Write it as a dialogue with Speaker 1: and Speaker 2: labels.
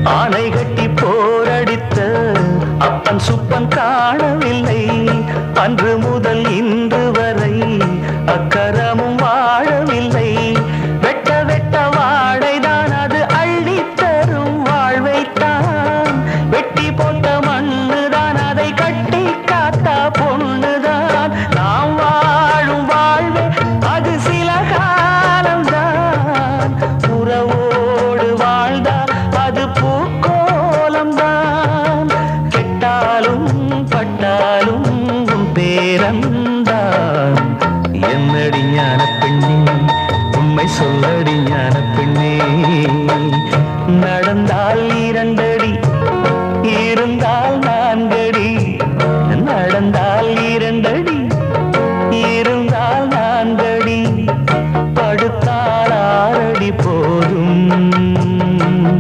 Speaker 1: ஆனை கட்டி போரடித்த அப்பன் சுப்பன் காணவில்லை. அன்று முதல் இன்று வரை அக்கரமும் வாழவில்லை. வெட்ட வெட்ட வாழைதான் அது அள்ளி தரும் வாழ்வைத்தான். வெட்டி போட்ட மண்ணுதான் அதை கட்டி காத்தா பொண்ணுதான். நாம் வாழும் வாழ்வே அது சில காலம்தான். உறவோடு வாழ்ந்தால் அது பூக்கோலம்தான். கெட்டாலும் பட்டாலும் உன் பேரந்தான். என்னடி ஞான பெண்ணே, உண்மை சொல்லடி ஞான பெண்ணே. நடந்தால் இரண்டு